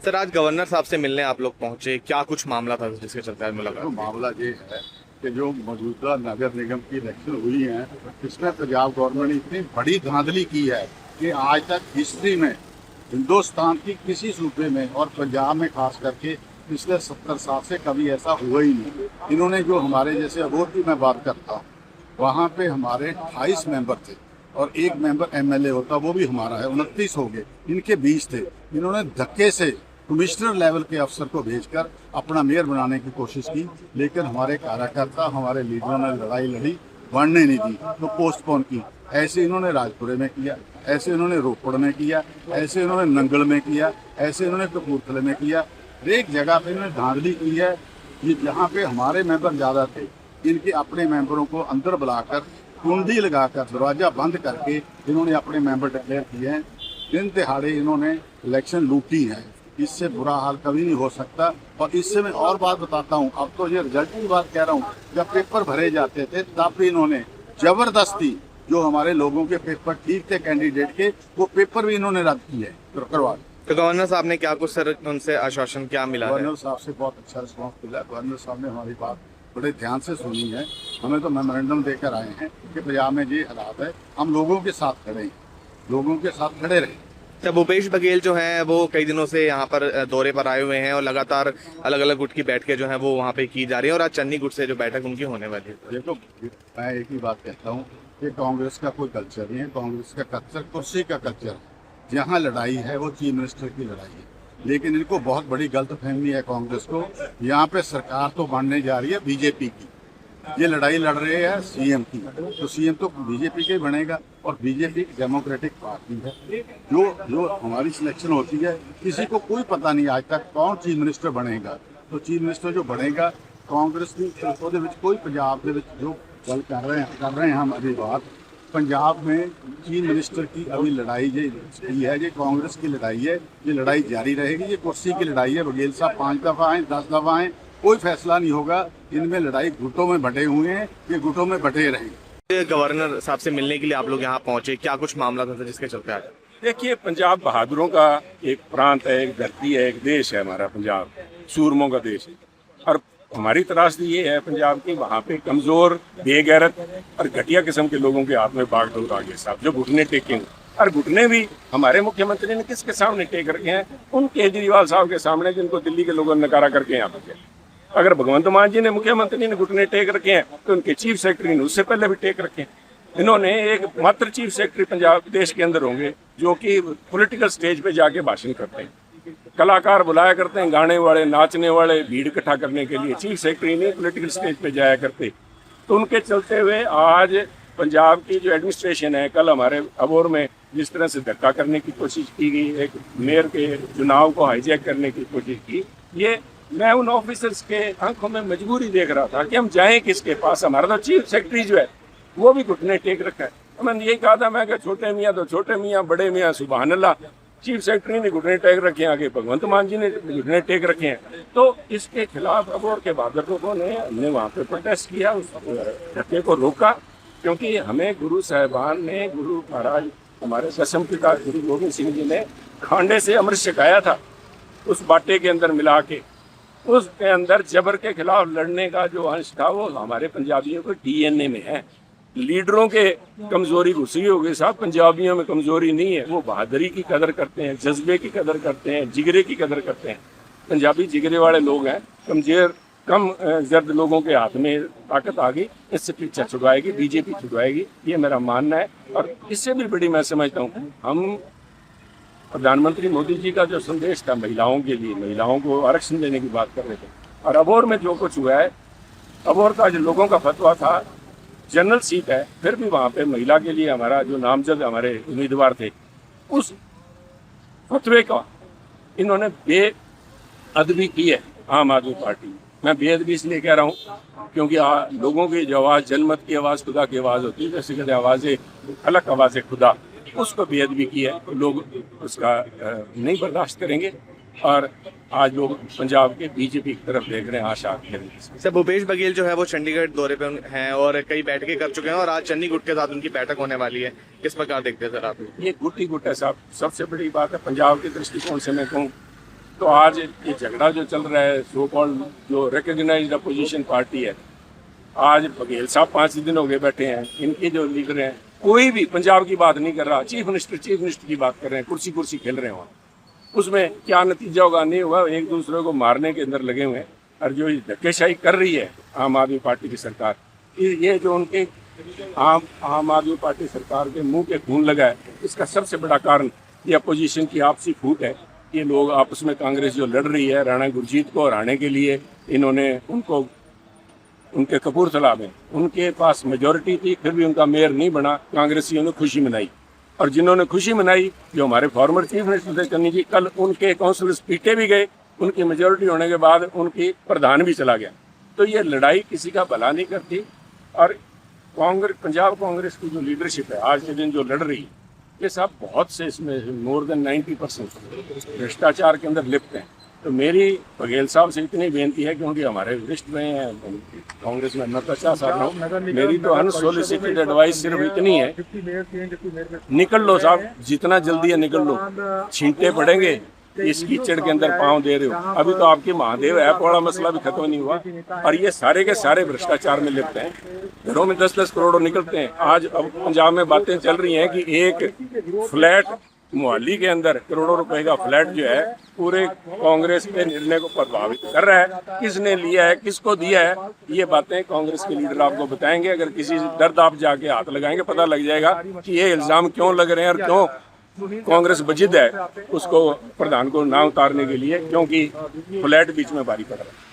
Sir, आज governor साहब से मिलने आप लोग पहुंचे, क्या कुछ मामला था जिसके चलते आज मुलाकात? तो मामला ये है कि जो मौजूदा नगर निगम की इलेक्शन हुई है, इसमें पंजाब गवर्नमेंट ने इतनी बड़ी धांधली की है कि आज तक हिस्ट्री में हिंदुस्तान की किसी सूबे में और पंजाब में खास करके पिछले 70 साल से कभी ऐसा हुआ ही नहीं। इन्होंने जो हमारे जैसे अबोहर की मैं बात करता हूँ, वहाँ पे हमारे 28 मेंबर थे और एक मेंबर एमएलए होता, वो भी हमारा है, 29 हो गए, इनके 20 थे। इन्होंने धक्के से कमिश्नर लेवल के अफसर को भेजकर अपना मेयर बनाने की कोशिश की, लेकिन हमारे कार्यकर्ता, हमारे लीडरों ने लड़ाई लड़ी, बढ़ने नहीं दी, तो पोस्टपोन की। ऐसे इन्होंने राजपुरे में किया, ऐसे इन्होंने रोपड़ में किया, ऐसे इन्होंने नंगल में किया, ऐसे इन्होंने कपूरथले में किया। एक जगह पे इन्होंने धांधली की है कि जहाँ पे हमारे मेंबर ज़्यादा थे, इनके अपने मेंबरों को अंदर बुलाकर कुंडी लगाकर दरवाजा बंद करके इन्होंने अपने मेंबर डिक्लेयर किए हैं। दिन दिहाड़े इन्होंने इलेक्शन लूटी है। इससे बुरा हाल कभी नहीं हो सकता। और इससे मैं और बात बताता हूँ, अब तो ये रिजल्ट की बात कह रहा हूँ, जब पेपर भरे जाते थे तब भी इन्होंने जबरदस्ती जो हमारे लोगों के पेपर ठीक थे कैंडिडेट के, वो पेपर भी इन्होंने रद्द किए करवा। तो गवर्नर साहब ने क्या कुछ सर उनसे आश्वासन क्या मिला है? गवर्नर साहब से बहुत अच्छा रिस्पॉन्स मिला। गवर्नर साहब ने हमारी बात बड़े ध्यान से सुनी है। हमें तो मेमोरेंडम देकर आए हैं कि पंजाब में ये हालात है, हम लोगों के साथ खड़े हैं, लोगों के साथ खड़े रहे। जब भूपेश बघेल जो हैं वो कई दिनों से यहाँ पर दौरे पर आए हुए हैं और लगातार अलग अलग गुट की बैठकें जो हैं वो वहाँ पे की जा रही है और आज चन्नी गुट से जो बैठक उनकी होने वाली है। देखो, मैं एक ही बात कहता हूँ कि कांग्रेस का कोई कल्चर नहीं है। कांग्रेस का कल्चर कुर्सी का कल्चर है। जहाँ लड़ाई है वो चीफ मिनिस्टर की लड़ाई है। लेकिन इनको बहुत बड़ी गलतफहमी है कांग्रेस को। यहाँ पे सरकार तो बनने जा रही है बीजेपी की, ये लड़ाई लड़ रहे हैं सीएम की, तो सीएम तो बीजेपी के बनेगा। और बीजेपी डेमोक्रेटिक पार्टी है। जो हमारी सिलेक्शन होती है, किसी को कोई पता नहीं आज तक कौन चीफ मिनिस्टर बनेगा। तो चीफ मिनिस्टर जो बनेगा कांग्रेस की, कोई पंजाब के जो गल कर रहे हैं हम अभी बात, पंजाब में चीफ मिनिस्टर की अभी लड़ाई ये है, ये कांग्रेस की लड़ाई है। ये लड़ाई जारी रहेगी। ये कुर्सी की लड़ाई है। बघेल साहब 5 दफ़ा आए, 10 दफ़ा आए, कोई फैसला नहीं होगा। इनमें लड़ाई गुटों में बटे हुए हैं, ये गुटों में बटे रहेंगे। गवर्नर साहब से मिलने के लिए आप लोग यहाँ पहुंचे, क्या कुछ मामला था जिसके चलते आज? देखिए, पंजाब बहादुरों का एक प्रांत है, एक धरती है, एक देश है हमारा पंजाब, सूरमों का देश है। और हमारी त्रासदी ये है पंजाब की, वहाँ पे कमजोर, बेगैरत और घटिया किस्म के लोगों के हाथ में बागडोर आ गए साहब, जो घुटने टेकेंगे। और घुटने भी हमारे मुख्यमंत्री ने किसके सामने टेक रखे हैं? उन केजरीवाल साहब के सामने, जिनको दिल्ली के लोगों ने नकारा करके यहाँ पे। अगर भगवंत मान जी ने, मुख्यमंत्री ने घुटने टेक रखे हैं, तो उनके चीफ सेक्रेटरी ने उससे पहले भी टेक रखे हैं। इन्होंने एक मात्र चीफ सेक्रेटरी पंजाब देश के अंदर होंगे जो कि पॉलिटिकल स्टेज पे जाके भाषण करते हैं, कलाकार बुलाया करते हैं, गाने वाले, नाचने वाले, भीड़ इकट्ठा करने के लिए। चीफ सेक्रेटरी नहीं पॉलिटिकल स्टेज पे जाया करते। तो उनके चलते हुए आज पंजाब की जो एडमिनिस्ट्रेशन है, कल हमारे अबोहर में जिस तरह से धक्का करने की कोशिश की गई, एक मेयर के चुनाव को हाईजैक करने की कोशिश की, ये मैं उन ऑफिसर्स के आंखों में मजबूरी देख रहा था कि हम जाएं किसके पास। हमारा तो चीफ सेक्रेटरी जो है वो भी घुटने टेक रखा है। तो मैंने यही कहा था, मैं कि छोटे मियाँ तो छोटे मियाँ, बड़े मियाँ सुभान अल्लाह। चीफ सेक्रेटरी ने घुटने टेक रखे हैं, आगे भगवंत मान जी ने घुटने टेक रखे हैं। तो इसके खिलाफ अबोहर के बहादुर लोगों ने, हमने वहाँ पे प्रोटेस्ट किया, उस धक्के को रोका, क्योंकि हमें गुरु साहिबान ने, गुरु महाराज हमारे दसम पिता गुरु गोविंद सिंह जी ने खांडे से अमृत छकाया था, उस बाटे के अंदर मिला के। उसके अंदर जबर के खिलाफ लड़ने का जो अंश था वो हमारे पंजाबियों के डीएनए में है। लीडरों के कमजोरी घुसी हो गई साहब, पंजाबियों में कमजोरी नहीं है। वो बहादुरी की कदर करते हैं, जज्बे की कदर करते हैं, जिगरे की कदर करते हैं। पंजाबी जिगरे वाले लोग हैं। कम जर्द लोगों के हाथ में ताकत आ गई, इससे पीछे छुड़वाएगी, बीजेपी छुड़वाएगी, ये मेरा मानना है। और इससे भी बड़ी मैं समझता हूँ, हम प्रधानमंत्री मोदी जी का जो संदेश था महिलाओं के लिए, महिलाओं को आरक्षण देने की बात कर रहे थे, और अबोहर में जो कुछ हुआ है, अबोहर का जो लोगों का फतवा था, जनरल सीट है, फिर भी वहाँ पे महिला के लिए हमारा जो नामजद हमारे उम्मीदवार थे, उस फतवे का इन्होंने बेअदबी की है आम आदमी पार्टी। मैं बेअदबी इसलिए कह रहा हूँ क्योंकि लोगों की जो आवाज़, जनमत की आवाज़, खुदा की आवाज़ होती है, जैसे कहते आवाज़ें अलग, आवाज़ खुदा, उसको बेअदबी की है। लोग उसका नहीं बर्दाश्त करेंगे और आज लोग पंजाब के बीजेपी की तरफ देख रहे हैं, आशा करेंगे। सर, भूपेश बघेल जो है वो चंडीगढ़ दौरे पे हैं और कई बैठकें कर चुके हैं और आज चन्नी गुट के साथ उनकी बैठक होने वाली है। किस प्रकार देखते हैं सर आप? ये गुट ही गुट है साहब। सबसे बड़ी बात है पंजाब के दृष्टिकोण से मैं कहूँ तो आज ये झगड़ा जो चल रहा है, सो कॉल्ड जो रिकग्नाइज्ड अपोजिशन पार्टी है, आज बघेल साहब 5 दिन हो गए बैठे हैं, इनके जो लीडर हैं कोई भी पंजाब की बात नहीं कर रहा, चीफ मिनिस्टर की बात कर रहे हैं, कुर्सी खेल रहे हैं वहाँ। उसमें क्या नतीजा होगा नहीं होगा, एक दूसरे को मारने के अंदर लगे हुए हैं। और जो धक्केशाही कर रही है आम आदमी पार्टी की सरकार, ये जो उनके आम आदमी पार्टी सरकार के मुंह के खून लगा है, इसका सबसे बड़ा कारण ये अपोजिशन की आपसी फूट है। ये लोग आपस में, कांग्रेस जो लड़ रही है राणा गुरजीत को हराने के लिए, इन्होंने उनको उनके कपूरथला में उनके पास मेजोरिटी थी, फिर भी उनका मेयर नहीं बना। कांग्रेसियों ने खुशी मनाई, और जिन्होंने खुशी मनाई जो हमारे फॉर्मर चीफ मिनिस्टर थे चन्नी जी, कल उनके काउंसिलर्स पीटे भी गए, उनकी मेजोरिटी होने के बाद उनकी प्रधान भी चला गया। तो ये लड़ाई किसी का भला नहीं करती। और पंजाब कांग्रेस की जो लीडरशिप है आज के दिन जो लड़ रही है, ये सब बहुत से इसमें मोर देन 90% भ्रष्टाचार के अंदर लिप्त हैं। तो मेरी बघेल साहब से इतनी बेनती है, क्योंकि हमारे वरिष्ठ में हैं कांग्रेस में, नताशा साहब, मेरी तो अनसोलिसिटेड एडवाइस सिर्फ इतनी है, निकल लो साहब, जितना जल्दी है निकल लो, छींटे पड़ेंगे, इस कीचड़ के अंदर पांव दे रहे हो। अभी तो आपके महादेव ऐप वाला मसला भी खत्म नहीं हुआ, और ये सारे के सारे भ्रष्टाचार में लिप्त हैं। घरों में 10-10 करोड़ निकलते हैं। आज अब पंजाब में बातें चल रही हैं कि एक फ्लैट मोहाली के अंदर करोड़ों रुपए का फ्लैट जो है पूरे कांग्रेस के निर्णय को प्रभावित कर रहा है। किसने लिया है, किसको दिया है, ये बातें कांग्रेस के लीडर आपको बताएंगे। अगर किसी दर्द आप जाके हाथ लगाएंगे, पता लग जाएगा कि ये इल्जाम क्यों लग रहे हैं और क्यों कांग्रेस बजिद है उसको प्रधान को ना उतारने के लिए, क्योंकि फ्लैट बीच में भारी पड़ रहा है।